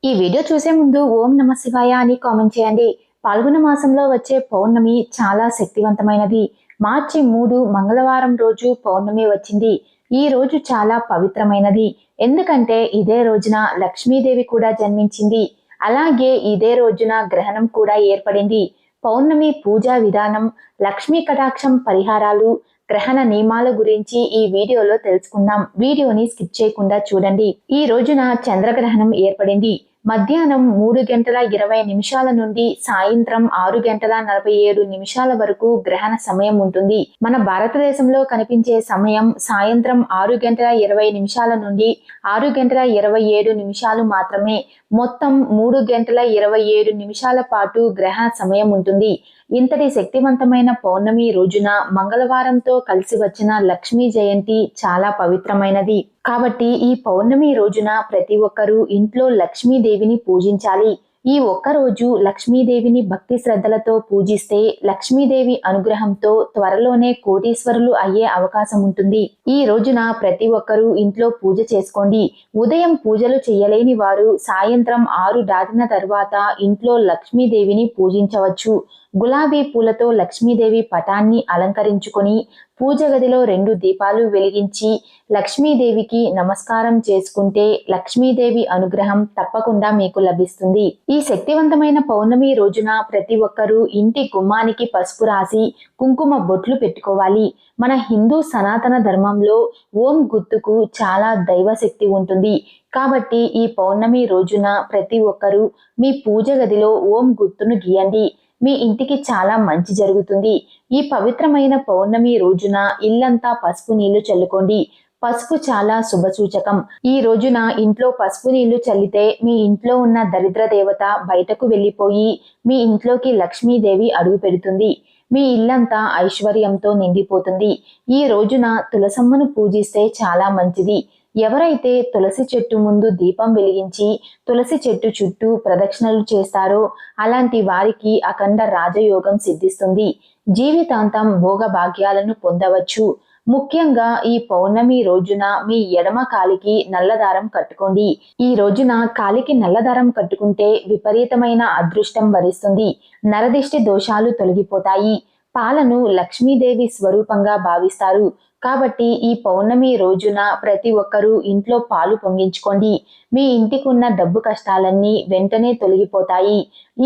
ఈ వీడియో చూసే ముందు ఓం నమ శివాయ అని కామెంట్ చేయండి. పాల్గొన మాసంలో వచ్చే పౌర్ణమి చాలా శక్తివంతమైనది. మార్చి 3 మంగళవారం రోజు పౌర్ణమి వచ్చింది. ఈ రోజు చాలా పవిత్రమైనది. ఎందుకంటే ఇదే రోజున లక్ష్మీదేవి కూడా జన్మించింది. అలాగే ఇదే రోజున గ్రహణం కూడా ఏర్పడింది. పౌర్ణమి పూజా విధానం, లక్ష్మీ కటాక్షం పరిహారాలు, గ్రహణ నియమాల గురించి ఈ వీడియోలో తెలుసుకుందాం. వీడియోని స్కిప్ చేయకుండా చూడండి. ఈ రోజున చంద్రగ్రహణం ఏర్పడింది. మధ్యాహ్నం 3:20 నుండి సాయంత్రం 6:47 వరకు గ్రహణ సమయం ఉంటుంది. మన భారతదేశంలో కనిపించే సమయం సాయంత్రం 6:20 నుండి 6:27 మాత్రమే. మొత్తం 3:27 పాటు గ్రహణ సమయం ఉంటుంది. ఇంతటి శక్తివంతమైన పౌర్ణమి రోజున మంగళవారంతో కలిసి వచ్చిన లక్ష్మీ జయంతి చాలా పవిత్రమైనది. కాబట్టి ఈ పౌర్ణమి రోజున ప్రతి ఒక్కరూ ఇంట్లో లక్ష్మీదేవిని పూజించాలి. ఈ ఒక్కరోజు లక్ష్మీదేవిని భక్తి శ్రద్ధలతో పూజిస్తే లక్ష్మీదేవి అనుగ్రహంతో త్వరలోనే కోటీశ్వరులు అయ్యే అవకాశం ఉంటుంది. ఈ రోజున ప్రతి ఒక్కరూ ఇంట్లో పూజ చేసుకోండి. ఉదయం పూజలు చేయలేని వారు సాయంత్రం 6 దాటిన తర్వాత ఇంట్లో లక్ష్మీదేవిని పూజించవచ్చు. గులాబీ పూలతో లక్ష్మీదేవి పటాన్ని అలంకరించుకొని పూజ గదిలో 2 దీపాలు వెలిగించి లక్ష్మీదేవికి నమస్కారం చేసుకుంటే లక్ష్మీదేవి అనుగ్రహం తప్పకుండా మీకు లభిస్తుంది. ఈ శక్తివంతమైన పౌర్ణమి రోజున ప్రతి ఒక్కరూ ఇంటి గుమ్మానికి పసుపు రాసి కుంకుమ బొట్లు పెట్టుకోవాలి. మన హిందూ సనాతన ధర్మంలో ఓం గుర్తుకు చాలా దైవశక్తి ఉంటుంది. కాబట్టి ఈ పౌర్ణమి రోజున ప్రతి ఒక్కరూ మీ పూజ గదిలో ఓం గుర్తును గీయండి. మీ ఇంటికి చాలా మంచి జరుగుతుంది. ఈ పవిత్రమైన పౌర్ణమి రోజున ఇల్లంతా పసుపు నీళ్లు చల్లుకోండి. పసుపు చాలా శుభసూచకం. ఈ రోజున ఇంట్లో పసుపు నీళ్లు చల్లితే మీ ఇంట్లో ఉన్న దరిద్ర దేవత బయటకు వెళ్ళిపోయి మీ ఇంట్లోకి లక్ష్మీదేవి అడుగు పెడుతుంది. మీ ఇల్లంతా ఐశ్వర్యంతో నిండిపోతుంది. ఈ రోజున తులసమ్మను పూజిస్తే చాలా మంచిది. ఎవరైతే తులసి చెట్టు ముందు దీపం వెలిగించి తులసి చెట్టు చుట్టూ ప్రదక్షిణలు చేస్తారో అలాంటి వారికి అఖండ రాజయోగం సిద్ధిస్తుంది. జీవితాంతం భోగభాగ్యాలను పొందవచ్చు. ముఖ్యంగా ఈ పౌర్ణమి రోజున మీ ఎడమ కాలికి నల్లదారం కట్టుకోండి. ఈ రోజున కాలికి నల్లదారం కట్టుకుంటే విపరీతమైన అదృష్టం వరిస్తుంది. నరదిష్టి దోషాలు తొలగిపోతాయి. పాలను లక్ష్మీదేవి స్వరూపంగా భావిస్తారు. కాబట్టి ఈ పౌర్ణమి రోజున ప్రతి ఒక్కరూ ఇంట్లో పాలు పొంగించుకోండి. మీ ఇంటికి ఉన్న డబ్బు కష్టాలన్నీ వెంటనే తొలగిపోతాయి.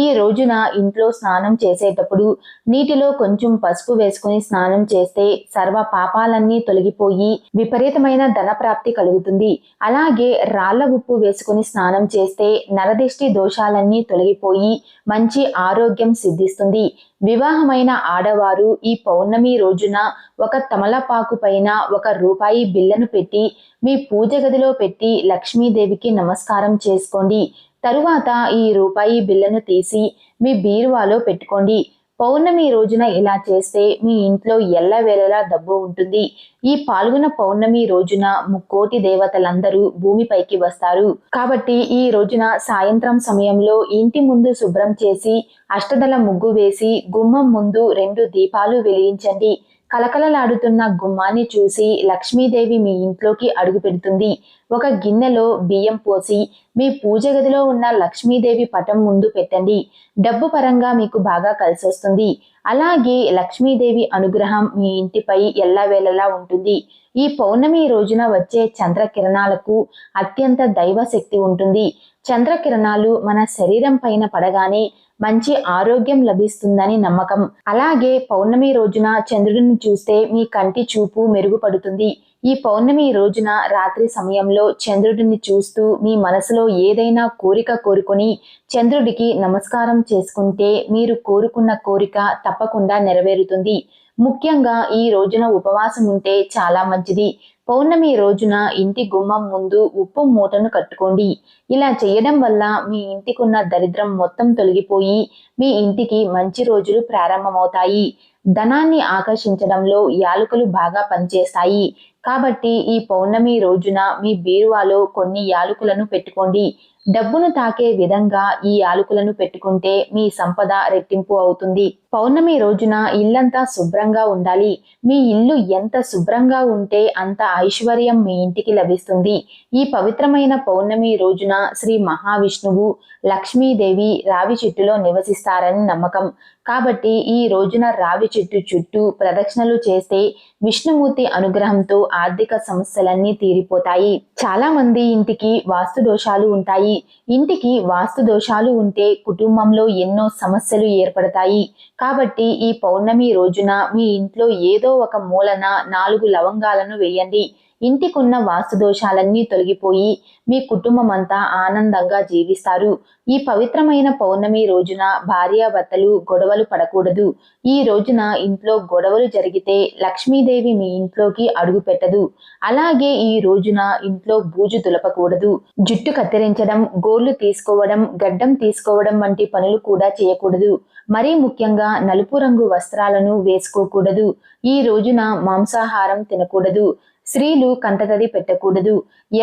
ఈ రోజున ఇంట్లో స్నానం చేసేటప్పుడు నీటిలో కొంచెం పసుపు వేసుకుని స్నానం చేస్తే సర్వ పాపాలన్నీ తొలగిపోయి విపరీతమైన ధనప్రాప్తి కలుగుతుంది. అలాగే రాళ్ల ఉప్పు వేసుకుని స్నానం చేస్తే నరదిష్టి దోషాలన్నీ తొలగిపోయి మంచి ఆరోగ్యం సిద్ధిస్తుంది. వివాహమైన ఆడవారు ఈ పౌర్ణమి రోజున ఒక తమలపాకు పైన ₹1 బిళ్ళను పెట్టి మీ పూజ గదిలో పెట్టి లక్ష్మీదేవికి నమస్కారం చేసుకోండి. తరువాత ఈ రూపాయి బిళ్ళను తీసి మీ బీరువాలో పెట్టుకోండి. పౌర్ణమి రోజున ఇలా చేస్తే మీ ఇంట్లో ఎల్లవేళలా డబ్బు ఉంటుంది. ఈ పాల్గొన పౌర్ణమి రోజున 3,000,000 దేవతలందరూ భూమిపైకి వస్తారు. కాబట్టి ఈ రోజున సాయంత్రం సమయంలో ఇంటి ముందు శుభ్రం చేసి అష్టదళ ముగ్గు వేసి గుమ్మం ముందు 2 దీపాలు వెలిగించండి. కలకలలాడుతున్న గుమ్మాన్ని చూసి లక్ష్మీదేవి మీ ఇంట్లోకి అడుగు పెడుతుంది. ఒక గిన్నెలో బియ్యం పోసి మీ పూజ గదిలో ఉన్న లక్ష్మీదేవి పటం ముందు పెట్టండి. డబ్బు పరంగా మీకు బాగా కలిసొస్తుంది. అలాగే లక్ష్మీదేవి అనుగ్రహం మీ ఇంటిపై ఎల్లవేళలా ఉంటుంది. ఈ పౌర్ణమి రోజున వచ్చే చంద్రకిరణాలకు అత్యంత దైవశక్తి ఉంటుంది. చంద్రకిరణాలు మన శరీరం పైన పడగానే మంచి ఆరోగ్యం లభిస్తుందని నమ్మకం. అలాగే పౌర్ణమి రోజున చంద్రుడిని చూస్తే మీ కంటి చూపు మెరుగుపడుతుంది. ఈ పౌర్ణమి రోజున రాత్రి సమయంలో చంద్రుడిని చూస్తూ మీ మనసులో ఏదైనా కోరిక కోరుకొని చంద్రుడికి నమస్కారం చేసుకుంటే మీరు కోరుకున్న కోరిక తప్పకుండా నెరవేరుతుంది. ముఖ్యంగా ఈ రోజున ఉపవాసం ఉంటే చాలా మంచిది. పౌర్ణమి రోజున ఇంటి గుమ్మం ముందు ఉప్పు మూటను కట్టుకోండి. ఇలా చేయడం వల్ల మీ ఇంటికున్న దరిద్రం మొత్తం తొలగిపోయి మీ ఇంటికి మంచి రోజులు ప్రారంభమవుతాయి. ధనాన్ని ఆకర్షించడంలో యాలకులు బాగా పనిచేస్తాయి. కాబట్టి ఈ పౌర్ణమి రోజున మీ బీరువాలో కొన్ని యాలకులను పెట్టుకోండి. డబ్బును తాకే విధంగా ఈ యాలకులను పెట్టుకుంటే మీ సంపద రెట్టింపు అవుతుంది. పౌర్ణమి రోజున ఇల్లంతా శుభ్రంగా ఉండాలి. మీ ఇల్లు ఎంత శుభ్రంగా ఉంటే అంత ఐశ్వర్యం మీ ఇంటికి లభిస్తుంది. ఈ పవిత్రమైన పౌర్ణమి రోజున శ్రీ మహావిష్ణువు, లక్ష్మీదేవి రావి చెట్టులో నివసిస్తారని నమ్మకం. కాబట్టి ఈ రోజున రావి చెట్టు చుట్టూ ప్రదక్షిణలు చేస్తే విష్ణుమూర్తి అనుగ్రహంతో ఆర్థిక సమస్యలన్నీ తీరిపోతాయి. చాలా మంది ఇంటికి వాస్తు దోషాలు ఉంటాయి. ఇంటికి వాస్తు దోషాలు ఉంటే కుటుంబంలో ఎన్నో సమస్యలు ఏర్పడతాయి. కాబట్టి ఈ పౌర్ణమి రోజున మీ ఇంట్లో ఏదో ఒక మూలన 4 లవంగాలను వేయండి. ఇంటికున్న వాస్తు దోషాలన్నీ తొలగిపోయి మీ కుటుంబం అంతా ఆనందంగా జీవిస్తారు. ఈ పవిత్రమైన పౌర్ణమి రోజున భార్యాభర్తలు గొడవలు పడకూడదు. ఈ రోజున ఇంట్లో గొడవలు జరిగితే లక్ష్మీదేవి మీ ఇంట్లోకి అడుగు పెట్టదు. అలాగే ఈ రోజున ఇంట్లో బూజు దులపకూడదు. జుట్టు కత్తిరించడం, గోళ్లు తీసుకోవడం, గడ్డం తీసుకోవడం వంటి పనులు కూడా చేయకూడదు. మరీ ముఖ్యంగా నలుపు రంగు వస్త్రాలను వేసుకోకూడదు. ఈ రోజున మాంసాహారం తినకూడదు. స్త్రీలు కంటతడి పెట్టకూడదు.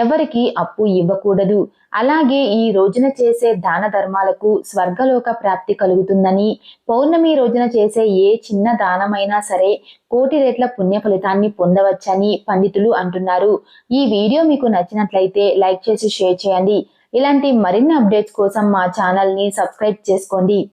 ఎవరికి అప్పు ఇవ్వకూడదు. అలాగే ఈ రోజున చేసే దాన ధర్మాలకు స్వర్గలోక ప్రాప్తి కలుగుతుందని, పౌర్ణమి రోజున చేసే ఏ చిన్న దానమైనా సరే 1,00,00,000 రెట్ల పుణ్య ఫలితాన్ని పొందవచ్చని పండితులు అంటున్నారు. ఈ వీడియో మీకు నచ్చినట్లయితే లైక్ చేసి షేర్ చేయండి. ఇలాంటి మరిన్ని అప్డేట్స్ కోసం మా ఛానల్ని సబ్స్క్రైబ్ చేసుకోండి.